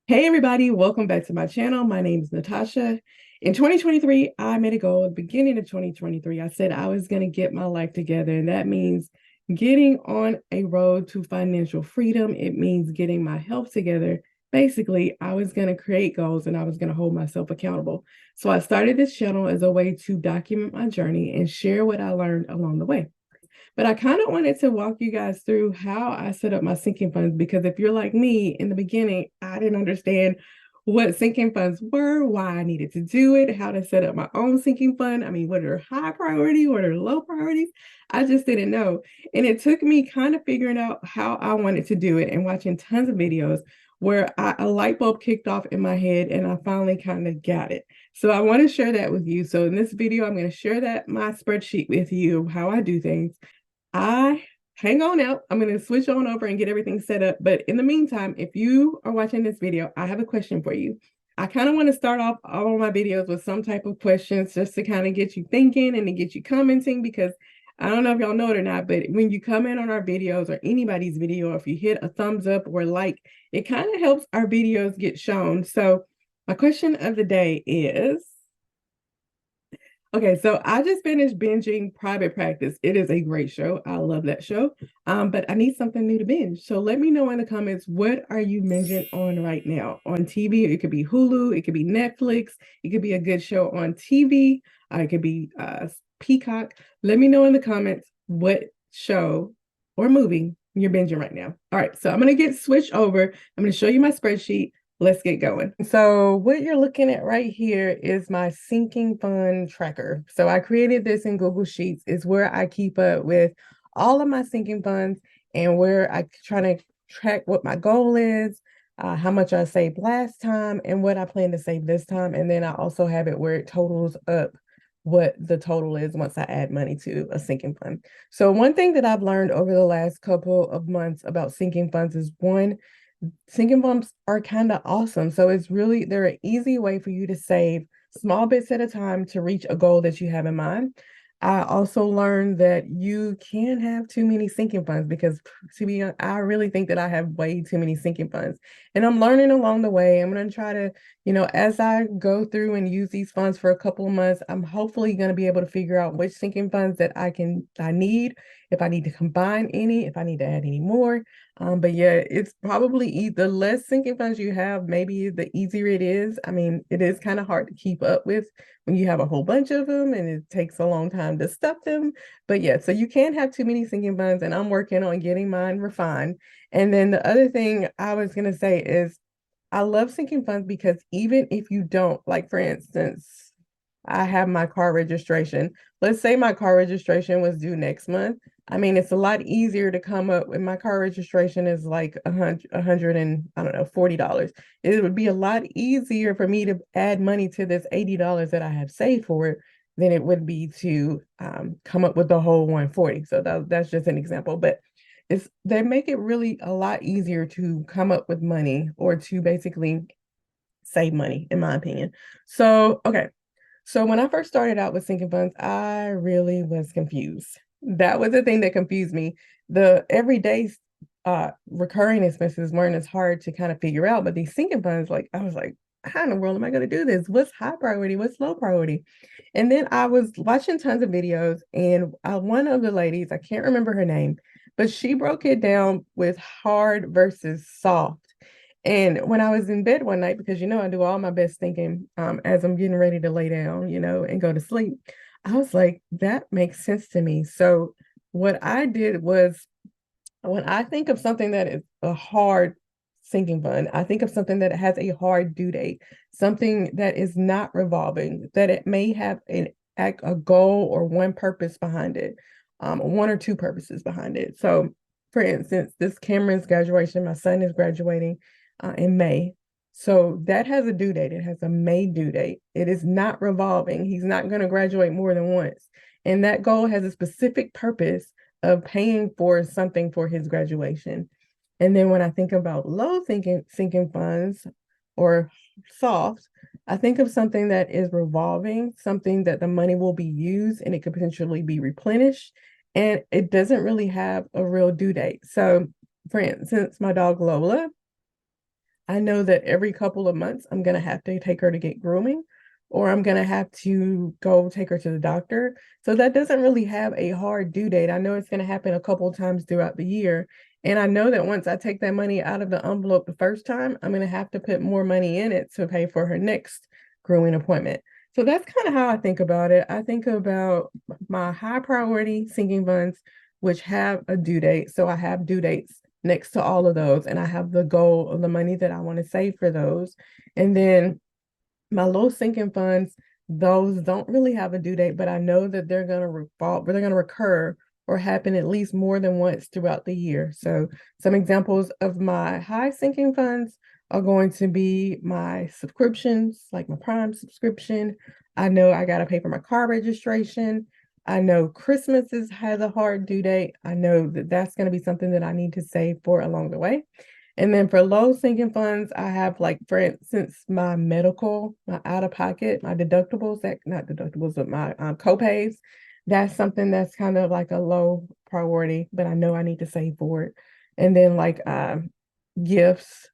Hey everybody, welcome back to my channel. My name is Natasha. In 2023, I made a goal at the beginning of 2023. I said I was going to get my life together, and that means getting on a road to financial freedom. It means getting my health together. Basically, I was going to create goals and I was going to hold myself accountable. So I started this channel as a way to document my journey and share what I learned along the way. But I kind of wanted to walk you guys through how I set up my sinking funds because if you're like me in the beginning, I didn't understand what sinking funds were, why I needed to do it, how to set up my own sinking fund. I mean, what are high priority, what are low priorities? I just didn't know. And it took me kind of figuring out how I wanted to do it and watching tons of videos where a light bulb kicked off in my head and I finally kind of got it. So I want to share that with you. So in this video, I'm going to share that my spreadsheet with you, how I do things. I hang on out. I'm going to switch on over and get everything set up. But in the meantime, if you are watching this video, I have a question for you. I kind of want to start off all of my videos with some type of questions just to kind of get you thinking and to get you commenting because I don't know if y'all know it or not, but when you comment on our videos or anybody's video, if you hit a thumbs up or like, it kind of helps our videos get shown. So my question of the day is, okay, so I just finished binging Private Practice. It is a great show. I love that show. But I need something new to binge. So let me know in the comments, what are you binging on right now? On TV, it could be Hulu, it could be Netflix, it could be a good show on TV, it could be Peacock. Let me know in the comments what show or movie you're binging right now. All right, so I'm gonna get switched over. I'm gonna show you my spreadsheet. Let's get going. So what you're looking at right here is my sinking fund tracker. So I created this in Google Sheets. Is where I keep up with all of my sinking funds and where I try to track what my goal is, how much I saved last time, and what I plan to save this time. And then I also have it where it totals up what the total is once I add money to a sinking fund. So one thing that I've learned over the last couple of months about sinking funds is one, sinking funds are kind of awesome. So they're an easy way for you to save small bits at a time to reach a goal that you have in mind. I also learned that you can't have too many sinking funds because to be honest, I really think that I have way too many sinking funds. And I'm learning along the way. I'm going to try to, as I go through and use these funds for a couple of months, I'm hopefully going to be able to figure out which sinking funds that I need, if I need to combine any, if I need to add any more. But yeah, it's probably the less sinking funds you have, maybe the easier it is. I mean, it is kind of hard to keep up with when you have a whole bunch of them and it takes a long time to stuff them. But yeah, so you can't have too many sinking funds, and I'm working on getting mine refined. And then the other thing I was gonna say is I love sinking funds because even if you don't, like for instance, I have my car registration. Let's say my car registration was due next month. I mean, it's a lot easier to come up with my car registration is like a hundred and I don't know, $40. It would be a lot easier for me to add money to this $80 that I have saved for it than it would be to come up with the whole 140. So that's just an example, but they make it really a lot easier to come up with money or to basically save money, in my opinion. So, okay. So when I first started out with sinking funds, I really was confused. That was the thing that confused me. The everyday recurring expenses weren't as hard to kind of figure out, but these sinking funds, like I was like, how in the world am I going to do this? What's high priority? What's low priority? And then I was watching tons of videos, and one of the ladies, I can't remember her name, but she broke it down with hard versus soft. And when I was in bed one night, because I do all my best thinking as I'm getting ready to lay down, and go to sleep, I was like, that makes sense to me. So what I did was when I think of something that is a hard sinking fund, I think of something that has a hard due date, something that is not revolving, that it may have a goal or one purpose behind it, one or two purposes behind it. So, for instance, this Cameron's graduation, my son is graduating in May. So that has a due date. It has a May due date. It is not revolving. He's not going to graduate more than once. And that goal has a specific purpose of paying for something for his graduation. And then when I think about low thinking sinking funds or soft, I think of something that is revolving, something that the money will be used and it could potentially be replenished. And it doesn't really have a real due date. So, for instance, my dog Lola, I know that every couple of months I'm going to have to take her to get grooming, or I'm going to have to go take her to the doctor. So that doesn't really have a hard due date. I know it's going to happen a couple of times throughout the year. And I know that once I take that money out of the envelope the first time, I'm going to have to put more money in it to pay for her next grooming appointment. So that's kind of how I think about it. I think about my high priority sinking funds, which have a due date. So I have due dates next to all of those, and I have the goal of the money that I want to save for those. And then my low sinking funds, those don't really have a due date, but I know that they're going to revolve, they're going to recur or happen at least more than once throughout the year. So some examples of my high sinking funds are going to be my subscriptions, like my Prime subscription. I know I got to pay for my car registration. I know has a hard due date. I know that that's going to be something that I need to save for along the way. And then for low sinking funds, I have, like, for instance, my medical, my out of pocket, my deductibles, that not deductibles, but my copays. That's something that's kind of like a low priority, but I know I need to save for it. And then like gifts,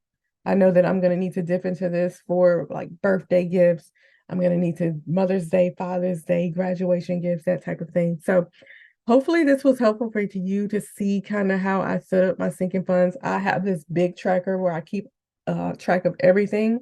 I know that I'm going to need to dip into this for like birthday gifts. I'm going to need to Mother's Day, Father's Day, graduation gifts, that type of thing. So hopefully this was helpful for you to see kind of how I set up my sinking funds. I have this big tracker where I keep track of everything.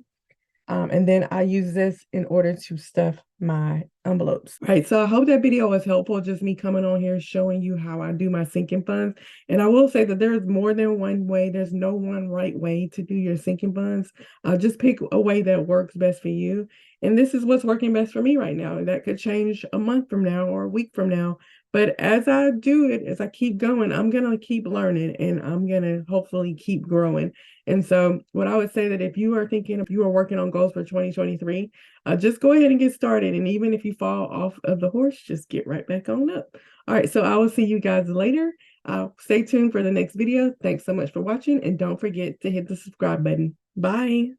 And then I use this in order to stuff my envelopes. All right, so I hope that video was helpful, just me coming on here showing you how I do my sinking funds. And I will say that there's more than one way. There's no one right way to do your sinking funds. Just pick a way that works best for you. And this is what's working best for me right now. That could change a month from now or a week from now. But as I do it, as I keep going, I'm going to keep learning, and I'm going to hopefully keep growing. And so what I would say, that if you are thinking, if you are working on goals for 2023, just go ahead and get started. And even if you fall off of the horse, just get right back on up. All right, so I will see you guys later. Stay tuned for the next video. Thanks so much for watching, and don't forget to hit the subscribe button. Bye.